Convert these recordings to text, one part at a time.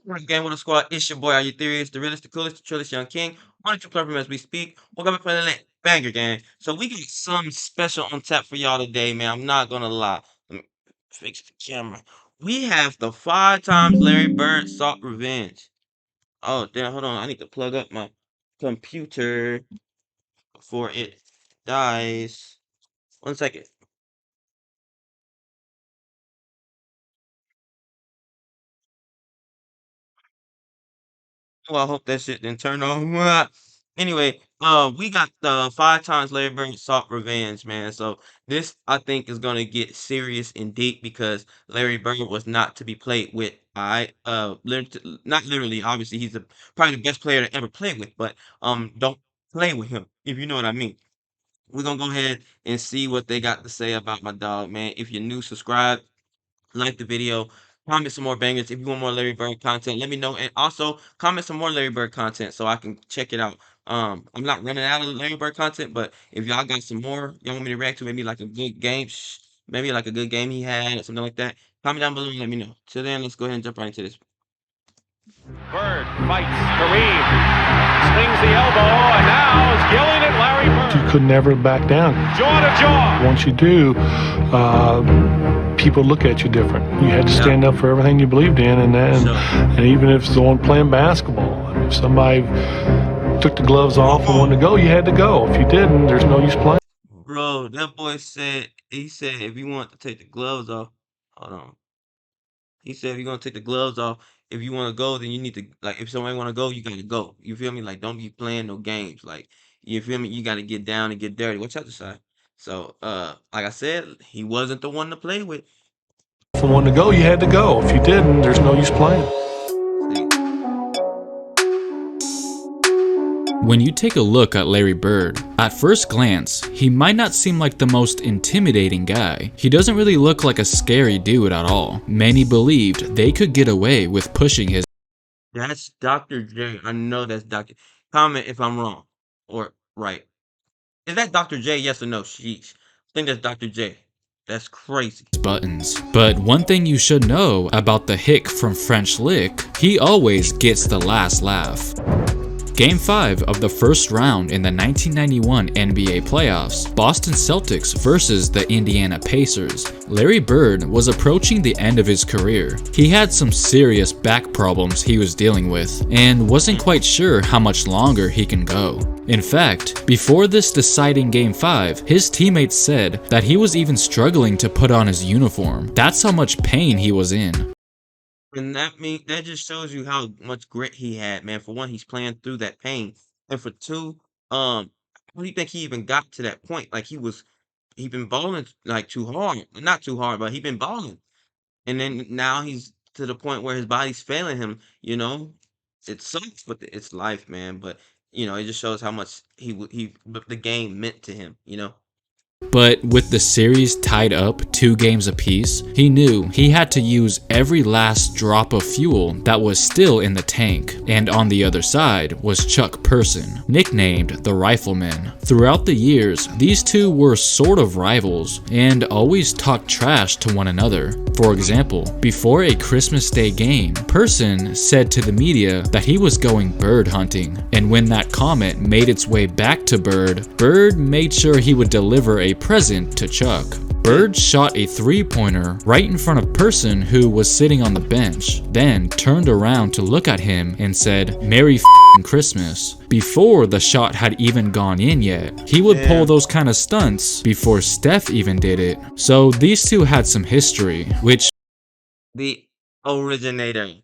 Right, Game with a Squad. It's your boy, Are You Theories, the realest, the coolest, the trillest young king. One or two clever as we speak. Welcome to playing that banger game. So we got something special on tap for y'all today, man. I'm not gonna lie. Let me fix the camera. We have the 5 times Larry Bird sought revenge. Oh damn, hold on. I need to plug up my computer before it dies. 1 second. Well, I hope that shit didn't turn on. Anyway, we got the 5 times Larry Bird sought revenge, man. So this, I think, is gonna get serious and deep because Larry Bird was not to be played with. Not literally. Obviously, he's probably the best player to ever play with, but don't play with him if you know what I mean. We're gonna go ahead and see what they got to say about my dog, man. If you're new, subscribe, like the video, comment some more bangers. If you want more Larry Bird content, let me know. And also comment some more Larry Bird content so I can check it out. I'm not running out of Larry Bird content, but if y'all got some more y'all want me to react to, maybe like a good game, maybe like a good game he had or something like that, comment down below and let me know. Till then, let's go ahead and jump right into this. Bird fights Kareem, swings the elbow, and now is yelling at Larry You Bird. could never back down. Jaw to jaw. Once you do, people look at you different. You had to Yeah. stand up for everything you believed in, Sure. and even if it's the one playing basketball, if somebody took the gloves off and wanted to go, you had to go. If you didn't, there's no use playing. Bro, that boy said he said if you want to take the gloves off, hold on. He said, "If you're gonna take the gloves off, if you want to go, then you need to like. If somebody want to go, you gotta go. You feel me? Like, don't be playing no games. Like, you feel me? You gotta get down and get dirty. Watch out the side. So, like I said, he wasn't the one to play with. If you wanted to go, you had to go. If you didn't, there's no use playing. See, When you take a look at Larry Bird, at first glance, he might not seem like the most intimidating guy. He doesn't really look like a scary dude at all. Many believed they could get away with pushing his that's Dr. J. I know that's Dr. Comment if I'm wrong or right. Is that Dr. J? Yes or no? Sheesh. I think that's Dr. J. That's crazy. buttons. But one thing you should know about the hick from French Lick, he always gets the last laugh. Game 5 of the first round in the 1991 NBA playoffs, Boston Celtics versus the Indiana Pacers. Larry Bird was approaching the end of his career. He had some serious back problems he was dealing with, and wasn't quite sure how much longer he can go. In fact, before this deciding Game 5, his teammates said that he was even struggling to put on his uniform. That's how much pain he was in. And that just shows you how much grit he had, man. For one, he's playing through that pain, and for two, how do you think he even got to that point? Like he been balling like too hard, not too hard, but he been balling, and then now he's to the point where his body's failing him. It sucks, but it's life, man. But it just shows how much the game meant to him. But with the series tied up 2 games apiece, he knew he had to use every last drop of fuel that was still in the tank. And on the other side was Chuck Person, nicknamed the Rifleman. Throughout the years, these two were sort of rivals and always talked trash to one another. For example, before a Christmas Day game, Person said to the media that he was going bird hunting. And when that comment made its way back to Bird, Bird made sure he would deliver a present to Chuck. Bird shot a 3-pointer right in front of Person who was sitting on the bench, then turned around to look at him and said, "Merry Christmas." Before the shot had even gone in yet, he would pull those kind of stunts before Steph even did it. So these two had some history, which The originator,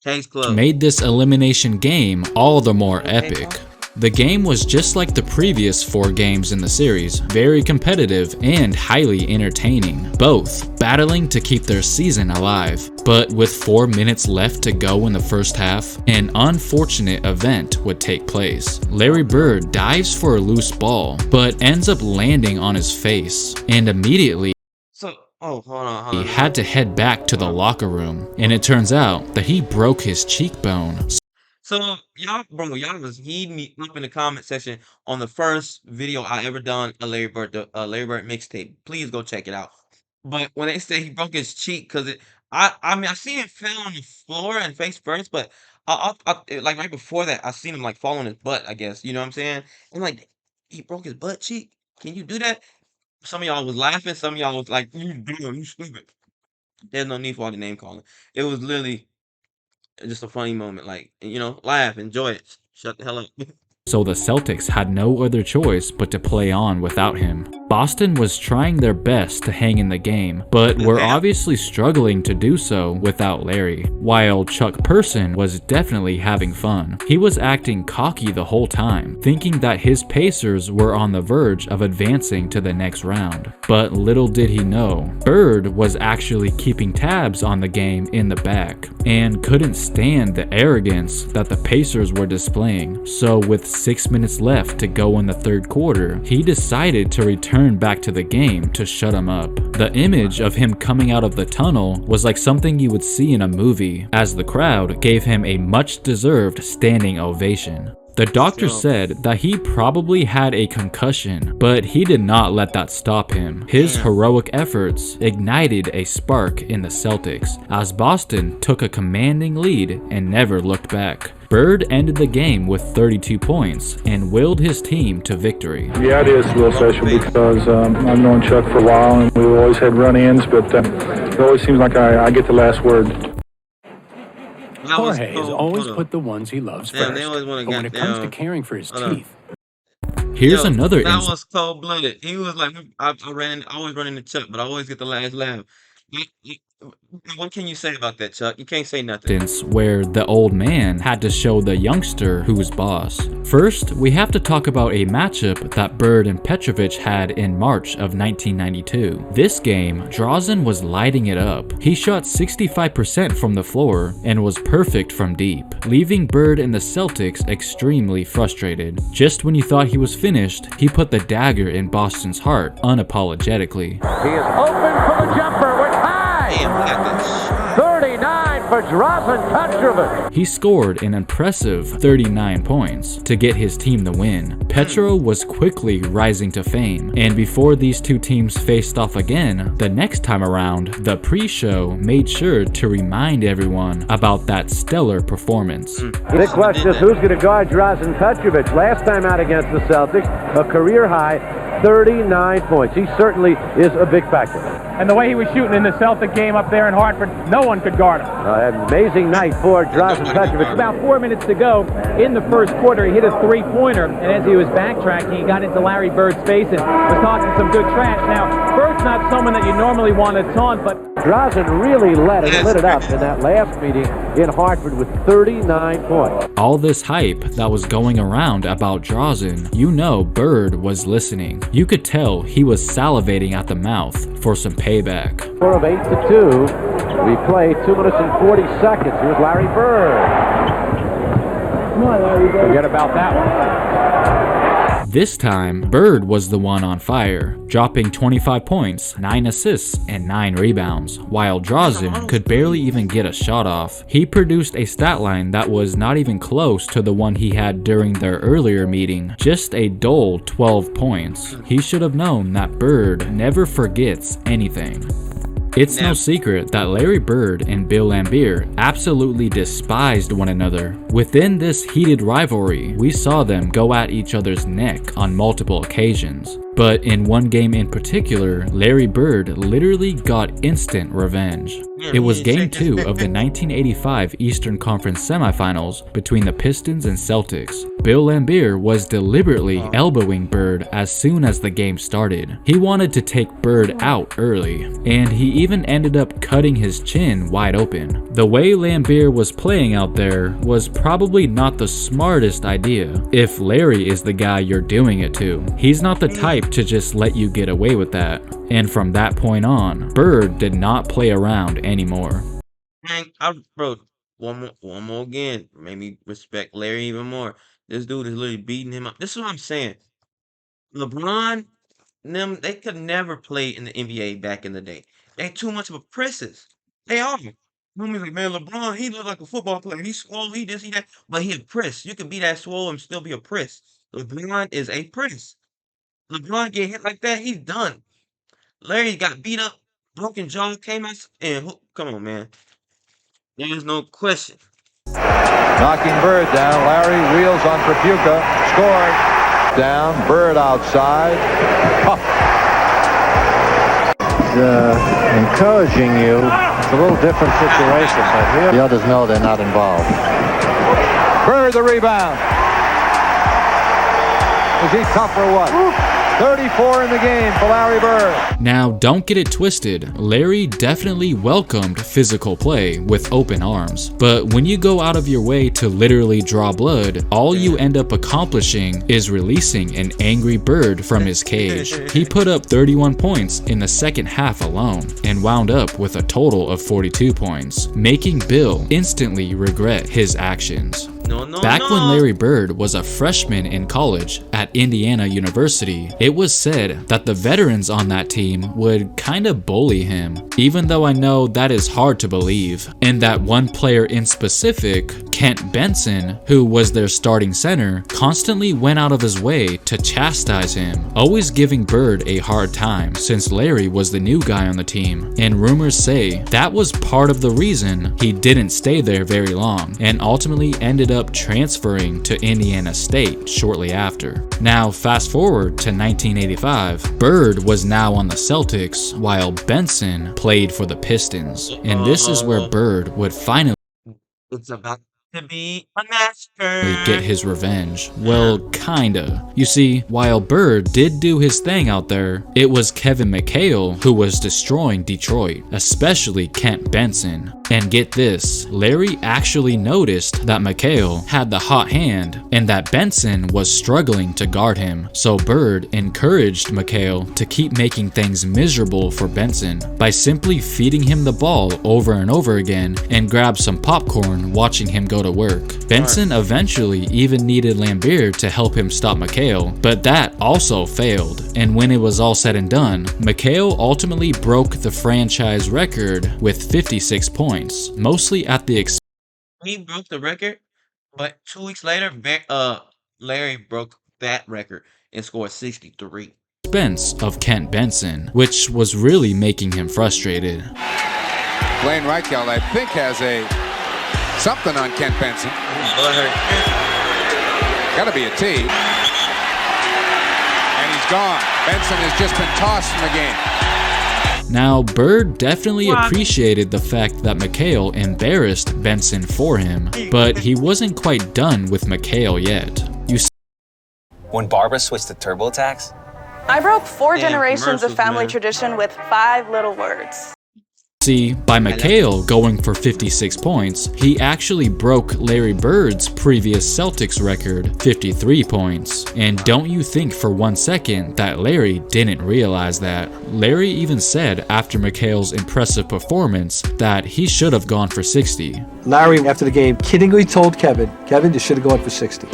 Case closed. made this elimination game all the more epic. The game was just like the previous 4 games in the series, very competitive and highly entertaining, both battling to keep their season alive. But with 4 minutes left to go in the first half, an unfortunate event would take place. Larry Bird dives for a loose ball, but ends up landing on his face, and immediately So, oh, hold on, he had to head back to the locker room, and it turns out that he broke his cheekbone. So y'all was heating me up in the comment section on the first video I ever done a Larry Bird mixtape. Please go check it out. But when they say he broke his cheek, cause I mean, I seen him fell on the floor and face first, but like right before that, I seen him like fall on his butt. I guess you know what I'm saying. And like he broke his butt cheek. Can you do that? Some of y'all was laughing. Some of y'all was like, "You dumb, you stupid." There's no need for all the name calling. It was literally just a funny moment. Like laugh, enjoy it. Shut the hell up. So the Celtics had no other choice but to play on without him. Boston was trying their best to hang in the game, but were obviously struggling to do so without Larry, while Chuck Person was definitely having fun. He was acting cocky the whole time, thinking that his Pacers were on the verge of advancing to the next round. But little did he know, Bird was actually keeping tabs on the game in the back, and couldn't stand the arrogance that the Pacers were displaying. So with 6 minutes left to go in the third quarter, he decided to return back to the game to shut him up. The image of him coming out of the tunnel was like something you would see in a movie, as the crowd gave him a much-deserved standing ovation. The doctor said that he probably had a concussion, but he did not let that stop him. His heroic efforts ignited a spark in the Celtics, as Boston took a commanding lead and never looked back. Bird ended the game with 32 points and willed his team to victory. Yeah, it is a little special because I've known Chuck for a while and we've always had run-ins, but it always seems like I get the last word. Jorge has always put the ones he loves first, They always want but to when it comes to caring for his teeth, Here's another that instance. was cold-blooded. He was like, I always run into Chuck, but I always get the last laugh. What can you say about that, Chuck? You can't say nothing. Where the old man had to show the youngster who's boss. First, we have to talk about a matchup that Bird and Petrovic had in March of 1992. This game, Drazen was lighting it up. He shot 65% from the floor and was perfect from deep, leaving Bird and the Celtics extremely frustrated. Just when you thought he was finished, he put the dagger in Boston's heart unapologetically. He is open for the jumper with high. Damn, he got that shot. 39 for Drazen Petrovic. He scored an impressive 39 points to get his team the win. Petro was quickly rising to fame, and before these two teams faced off again, the next time around, the pre-show made sure to remind everyone about that stellar performance. The question is who's going to guard Drazen Petrovic. Last time out against the Celtics, a career high 39 points. He certainly is a big factor. And the way he was shooting in the Celtic game up there in Hartford, no one could guard him. An amazing night for Drazen Petrovic. About 4 minutes to go in the first quarter, he hit a three-pointer, and as he was backtracking, he got into Larry Bird's face and was talking some good trash. Now, Bird's not someone that you normally want to taunt, but Drazen really lit it up in that last meeting in Hartford with 39 points. All this hype that was going around about Drazen, you know Bird was listening. You could tell he was salivating at the mouth for some payback. Score of 8-2. We play 2 minutes and 40 seconds. Here's Larry Bird. come on, Larry Bird. Forget about that one. This time, Bird was the one on fire, dropping 25 points, 9 assists, and 9 rebounds, while Drazen could barely even get a shot off. He produced a stat line that was not even close to the one he had during their earlier meeting, just a dull 12 points. He should have known that Bird never forgets anything. It's no secret that Larry Bird and Bill Laimbeer absolutely despised one another. Within this heated rivalry, we saw them go at each other's neck on multiple occasions. But in one game in particular, Larry Bird literally got instant revenge. It was Game 2 of the 1985 Eastern Conference semifinals between the Pistons and Celtics. Bill Laimbeer was deliberately elbowing Bird as soon as the game started. He wanted to take Bird out early, and he even ended up cutting his chin wide open. The way Laimbeer was playing out there was probably not the smartest idea, if Larry is the guy you're doing it to. He's not the type to just let you get away with that. And from that point on, Bird did not play around anymore. Man, bro, one more again. Made me respect Larry even more. This dude is literally beating him up. This is what I'm saying. LeBron, them, they could never play in the NBA back in the day. They too much of a princess. They are. Homies like, man, LeBron, he look like a football player. He's swole, he this, he that. But he a priss. You can be that swole and still be a priss. LeBron is a priss. LeBron get hit like that, he's done. Larry got beat up broken jaw came out, and come on, man. There's no question. Knocking Bird down. Larry wheels on Tripucka. Scored. Down. Bird outside. Encouraging you. It's a little different situation, but here the others know they're not involved. Bird the rebound. Is he tough or what? 34 in the game for Larry Bird. Now, don't get it twisted. Larry definitely welcomed physical play with open arms. But when you go out of your way to literally draw blood, all you end up accomplishing is releasing an angry bird from his cage. He put up 31 points in the second half alone and wound up with a total of 42 points, making Bill instantly regret his actions. Back when Larry Bird was a freshman in college at Indiana University, it was said that the veterans on that team would kinda bully him, even though I know that is hard to believe, and that one player in specific, Kent Benson, who was their starting center, constantly went out of his way to chastise him, always giving Bird a hard time since Larry was the new guy on the team, and rumors say that was part of the reason he didn't stay there very long, and ultimately ended up transferring to Indiana State shortly after. Now fast forward to 1985, Bird was now on the Celtics while Benson played for the Pistons, and this is where Bird would finally It's about to be a massacre. get his revenge. Well, kinda. You see, while Bird did do his thing out there, it was Kevin McHale who was destroying Detroit, especially Kent Benson. And get this, Larry actually noticed that McHale had the hot hand and that Benson was struggling to guard him. So Bird encouraged McHale to keep making things miserable for Benson by simply feeding him the ball over and over again and grab some popcorn watching him go to work. Benson eventually even needed Laimbeer to help him stop McHale, but that also failed. And when it was all said and done, McHale ultimately broke the franchise record with 56 points. Mostly at the expense. He broke the record, but 2 weeks later, Larry broke that record and scored 63. Of Kent Benson, which was really making him frustrated. Blaine Reichel, I think, has something on Kent Benson. Gotta be a T. And he's gone. Benson has just been tossed from the game. Now, Bird definitely appreciated the fact that McHale embarrassed Benson for him, but he wasn't quite done with McHale yet. You see, when Barbara switched to TurboTax, I broke 4 generations of family tradition with 5 little words. by McHale going for 56 points, he actually broke Larry Bird's previous Celtics record, 53 points. And don't you think for 1 second that Larry didn't realize that. Larry even said after McHale's impressive performance that he should have gone for 60. Larry, after the game, kiddingly told Kevin, you should have gone for 60.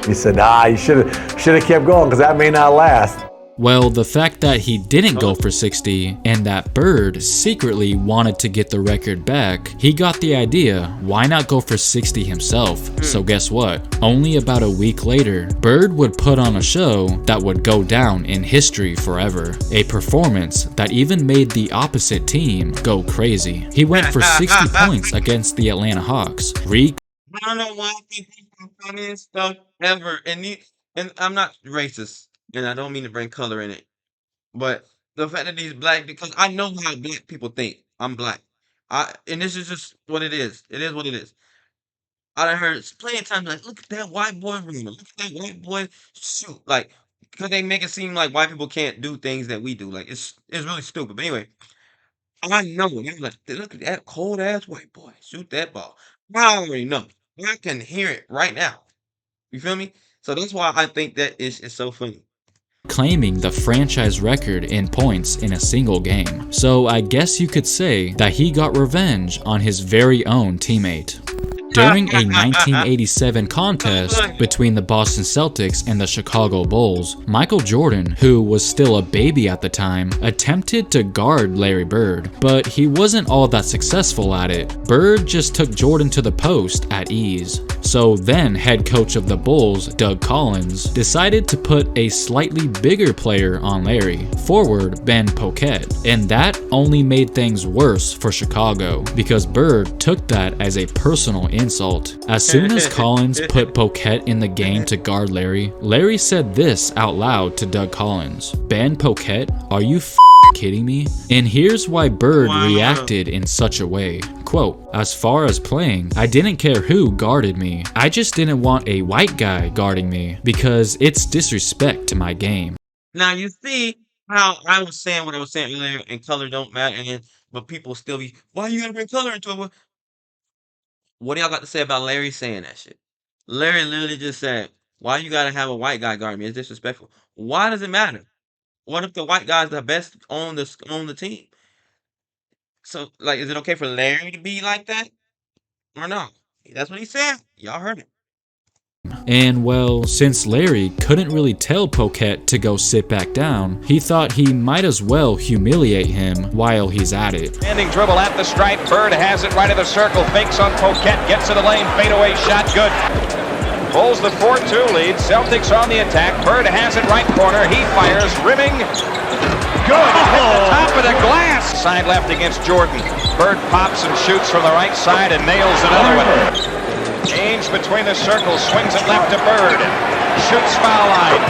He said, nah, you should have kept going because that may not last. Well, the fact that he didn't go for 60 and that Bird secretly wanted to get the record back, he got the idea, why not go for 60 himself? So guess what? Only about a week later, Bird would put on a show that would go down in history forever. A performance that even made the opposite team go crazy. He went for 60 points against the Atlanta Hawks. I don't know why people do funniest stuff ever, and I'm not racist. And I don't mean to bring color in it, but the fact that he's black, because I know how black people think. I'm black. And this is just what it is. It is what it is. I done heard plenty of times like, look at that white boy rumor. Look at that white boy shoot. Like, because they make it seem like white people can't do things that we do. Like, it's really stupid. But anyway, I know. They're like, look at that cold ass white boy. Shoot that ball. I already know. I can hear it right now. You feel me? So that's why I think that is so funny. Claiming the franchise record in points in a single game. So I guess you could say that he got revenge on his very own teammate. During a 1987 contest between the Boston Celtics and the Chicago Bulls, Michael Jordan, who was still a baby at the time, attempted to guard Larry Bird, but he wasn't all that successful at it. Bird just took Jordan to the post at ease. So then head coach of the Bulls, Doug Collins, decided to put a slightly bigger player on Larry, forward Ben Poquet, and that only made things worse for Chicago because Bird took that as a personal insult. As soon as Collins put Poquet in the game to guard Larry, Larry said this out loud to Doug Collins: "Ben Poquet, are you kidding me?" And here's why Bird reacted in such a way. Quote, "As far as playing, I didn't care who guarded me. I just didn't want a white guy guarding me because it's disrespect to my game." Now you see how I was saying what I was saying earlier, and color don't matter, but people still be, why you gotta bring color into it? What do y'all got to say about Larry saying that shit? Larry literally just said, why you gotta have a white guy guard me? It's disrespectful. Why does it matter? What if the white guy's the best on the team? So, like, is it okay for Larry to be like that or not? That's what he said. Y'all heard it. And well, since Larry couldn't really tell Poquet to go sit back down, he thought he might as well humiliate him while he's at it. Standing dribble at the stripe. Bird has it right of the circle. Fakes on Poquet. Gets to the lane. Fadeaway shot. Good. Pulls the 4-2 lead. Celtics on the attack. Bird has it right corner. He fires. Rimming. Good. Hit the top of the glass. Side left against Jordan. Bird pops and shoots from the right side and nails another one. Ainge between the circles, swings it left to Bird. Shoots foul line.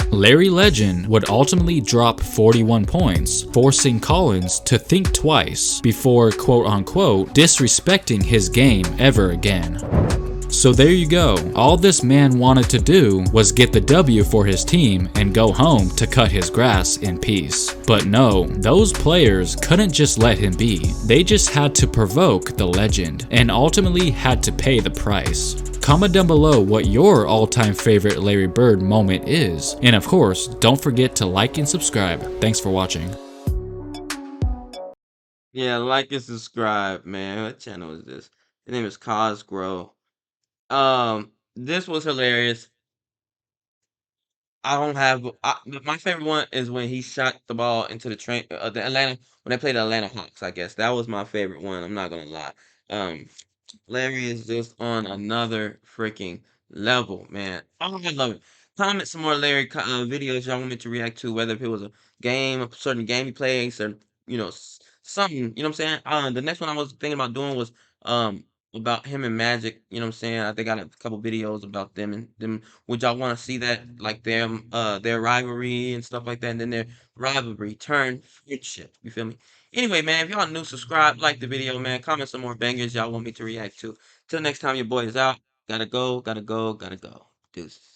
Good. Larry Legend would ultimately drop 41 points, forcing Collins to think twice before quote-unquote disrespecting his game ever again. So there you go. All this man wanted to do was get the W for his team and go home to cut his grass in peace. But no, those players couldn't just let him be. They just had to provoke the legend and ultimately had to pay the price. Comment down below what your all-time favorite Larry Bird moment is. And of course, don't forget to like and subscribe. Thanks for watching. Yeah, like and subscribe, man. What channel is this? His name is Cosgrow. This was hilarious. I don't have my favorite one is when he shot the ball into the Atlanta when they played the Atlanta Hawks, I guess. That was my favorite one. I'm not gonna lie. Larry is just on another freaking level, man. Oh, I love it. Comment some more Larry videos y'all want me to react to, whether if it was a game, a certain game he plays, or something. You know what I'm saying? The next one I was thinking about doing was about him and Magic. You know what I'm saying? I think I got a couple videos about them and them. Would y'all want to see that, like their rivalry and stuff like that, and then their rivalry turn friendship? You feel me? Anyway, man, if y'all new, subscribe, like the video, man. Comment some more bangers y'all want me to react to. Till next time, your boy is out. Gotta go, gotta go, gotta go. Deuces.